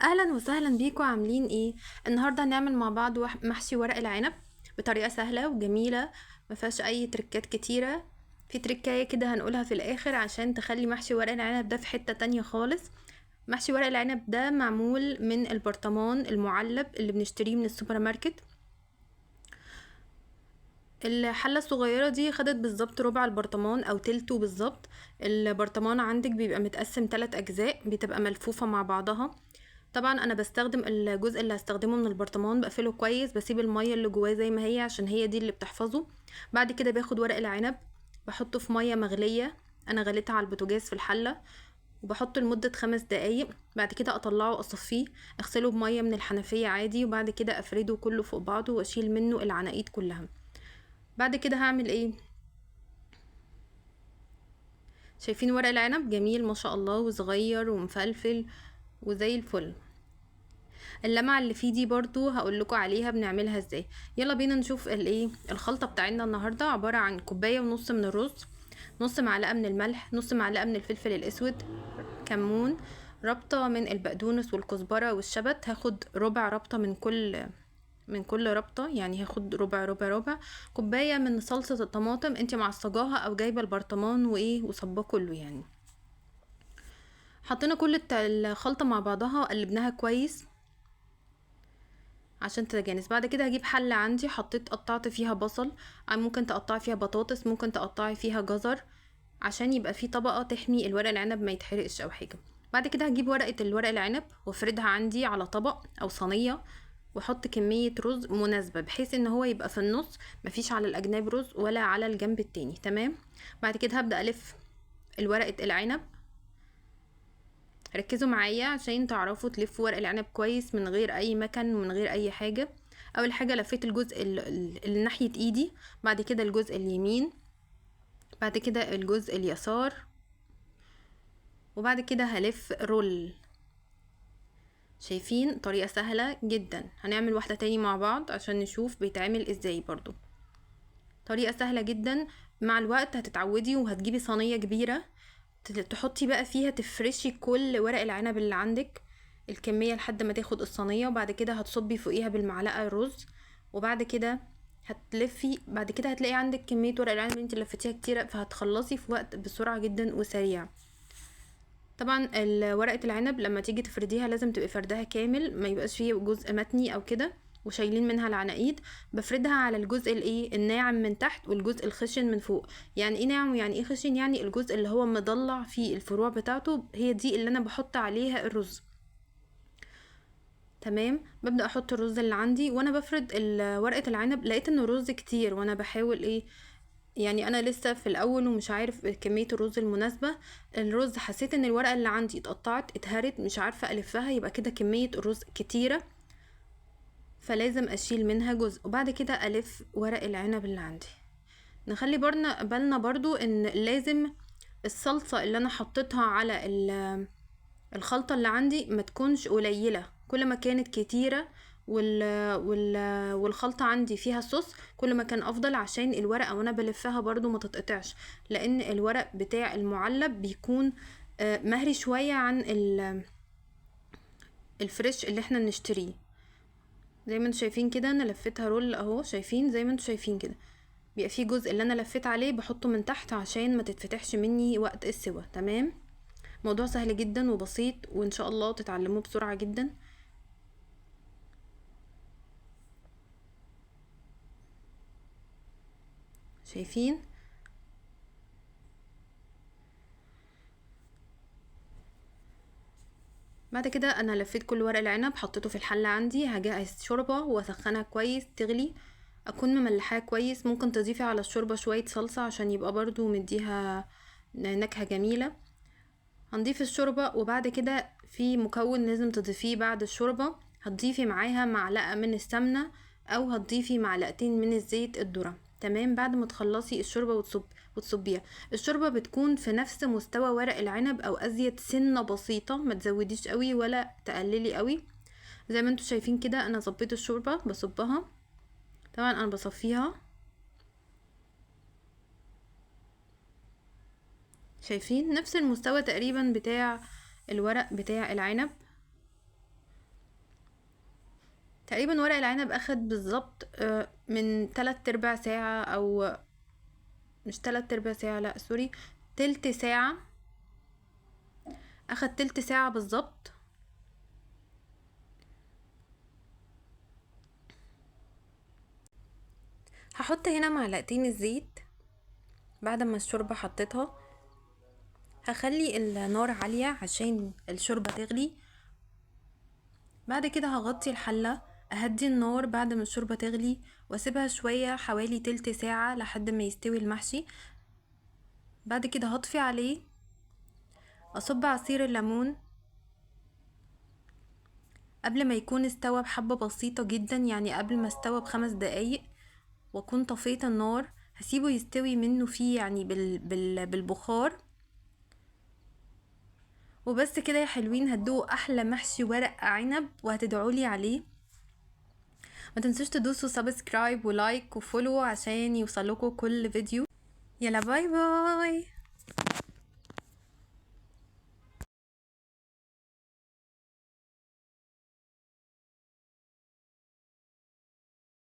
اهلا وسهلا بيكم، عاملين ايه؟ النهارده هنعمل مع بعض محشي ورق العنب بطريقه سهله وجميله. ما فيهاش اي تركات كتيره. في تركايه كده هنقولها في الاخر عشان تخلي محشي ورق العنب ده في حته تانية خالص. محشي ورق العنب ده معمول من البرطمان المعلب اللي بنشتريه من السوبر ماركت. الحلة الصغيرة دي خدت بالظبط ربع البرطمان او تلته بالظبط. البرطمان عندك بيبقى متقسم 3 اجزاء، بتبقى ملفوفة مع بعضها. طبعا انا بستخدم الجزء اللي هستخدمه من البرطمان، بقفله كويس، بسيب المية اللي جواه زي ما هي عشان هي دي اللي بتحفظه. بعد كده باخد ورق العنب، بحطه في مية مغلية. انا غليتها على البوتاجاز في الحلة، وبحطه لمدة 5 دقايق. بعد كده اطلعه اصفيه، اغسله بمية من الحنفية عادي، وبعد كده افرده كله فوق بعضه واشيل منه العناقيد كلها. بعد كده هعمل ايه؟ شايفين ورق العنب جميل ما شاء الله، وصغير ومفلفل وزي الفل. اللمعة اللي فيه دي برضو هقولكوا عليها بنعملها ازاي. يلا بينا نشوف الايه الخلطة بتاعتنا النهاردة. عبارة عن كوباية ونص من الرز، نص معلقة من الملح، نص معلقة من الفلفل الاسود، كمون، ربطة من البقدونس والكزبرة والشبت. هاخد ربع ربطة من كل ربطة، يعني هاخد ربع ربع ربع. كوباية من صلصة الطماطم، انت معصجاها او جايبة البرطمان وايه وصباه كله يعني. حطينا كل الخلطة مع بعضها وقلبناها كويس عشان تتجانس. بعد كده هجيب حلة عندي، قطعت فيها بصل، ممكن تقطعي فيها بطاطس، ممكن تقطعي فيها جزر، عشان يبقى في طبقة تحمي الورق العنب ما يتحرقش او حاجة. بعد كده هجيب ورقة الورق العنب وافردها عندي على طبق او صينية، واحط كمية رز مناسبة بحيث ان هو يبقى في النص، مفيش على الاجناب رز ولا على الجنب التاني. تمام. بعد كده هبدأ الف الورقة العنب. ركزوا معايا عشان تعرفوا تلفوا ورق العنب كويس من غير اي مكن ومن غير اي حاجة. اول حاجة لفيت الجزء اللي ناحية ايدي، بعد كده الجزء اليمين، بعد كده الجزء اليسار، وبعد كده هلف رول. شايفين؟ طريقة سهلة جدا. هنعمل واحدة تاني مع بعض عشان نشوف بيتعمل ازاي برضو. طريقة سهلة جدا، مع الوقت هتتعودي وهتجيبي صينية كبيرة، تحطي بقى فيها، تفرشي كل ورق العنب اللي عندك الكمية لحد ما تاخد الصينية. وبعد كده هتصبي فوقيها بالمعلقة الرز، وبعد كده هتلفي. بعد كده هتلاقي عندك كمية ورق العنب اللي انت لفتيها كتيرة، فهتخلصي في وقت بسرعة جدا وسريع. طبعا ورقة العنب لما تيجي تفرديها لازم تبقي فردها كامل، ما يبقاش فيه جزء متني او كده وشايلين منها العناقيد. بفردها على الجزء الايه الناعم من تحت والجزء الخشن من فوق. يعني ايه ناعم ويعني ايه خشن؟ يعني الجزء اللي هو مضلع فيه الفروع بتاعته، هي دي اللي انا بحط عليها الرز. تمام. ببدأ احط الرز اللي عندي وانا بفرد ورقة العنب. لقيت ان الرز كتير وانا بحاول ايه، يعني انا لسه في الاول ومش عارف كمية الرز المناسبة. الرز حسيت ان الورقة اللي عندي اتقطعت اتهرت، مش عارفة الفها، يبقى كده كمية الرز كتيرة، فلازم اشيل منها جزء. وبعد كده الف ورق العنب اللي عندي. نخلي بالنا برضو ان لازم الصلصة اللي انا حطيتها على الخلطة اللي عندي ما تكونش قليلة. كل ما كانت كتيرة والخلطة عندي فيها صوص، كل ما كان افضل، عشان الورقة وانا بلفها برضو ما تتقطعش، لان الورق بتاع المعلب بيكون مهري شوية عن الفريش اللي احنا بنشتريه. زي ما انتوا شايفين كده انا لفيتها رول اهو. شايفين؟ زي ما انتوا شايفين كده بيبقى فيه جزء اللي انا لفيت عليه بحطه من تحت عشان ما تتفتحش مني وقت السوا. تمام. موضوع سهل جدا وبسيط، وان شاء الله تتعلموه بسرعة جدا. شايفين؟ بعد كده انا لفيت كل ورق العنب، حطيته في الحلة عندي. هجهز شوربة واسخنها كويس تغلي، اكون مملحاها كويس. ممكن تضيفي على الشوربة شوية صلصة عشان يبقى برضو مديها نكهة جميلة. هنضيف الشوربة، وبعد كده في مكون لازم تضيفيه بعد الشوربة، هتضيفي معاها معلقة من السمنة او هتضيفي معلقتين من الزيت الذرة. تمام. بعد ما تخلصي الشوربة وتصبيها. الشوربة بتكون في نفس مستوى ورق العنب او ازيد سنة بسيطة، ما تزوديش قوي ولا تقللي قوي. زي ما انتوا شايفين كده انا صبيت الشوربة بصبها. طبعا انا بصفيها. شايفين؟ نفس المستوى تقريبا بتاع الورق بتاع العنب. تقريبا ورق العنب اخد بالظبط من 3/4 ساعة، او مش 3/4 ساعة، لا سوري، تلت ساعة. اخد تلت ساعة بالظبط. هحط هنا معلقتين الزيت بعد ما الشوربة حطيتها. هخلي النار عالية عشان الشوربة تغلي. بعد كده هغطي الحلة، اهدي النار بعد ما الشوربة تغلي، واسيبها شوية حوالي تلت ساعة لحد ما يستوي المحشي. بعد كده هطفي عليه، اصب عصير الليمون قبل ما يكون استوى بحبة بسيطة جدا، يعني قبل ما استوى ب5 دقايق، واكون طفيت النار. هسيبه يستوي منه فيه يعني بالبخار. وبس كده يا حلوين، هتدوقوا احلى محشي ورق عنب وهتدعولي عليه. ما تنسوش تدوسوا سبسكرايب ولايك وفولو عشان يوصلكوا كل فيديو. يلا باي باي.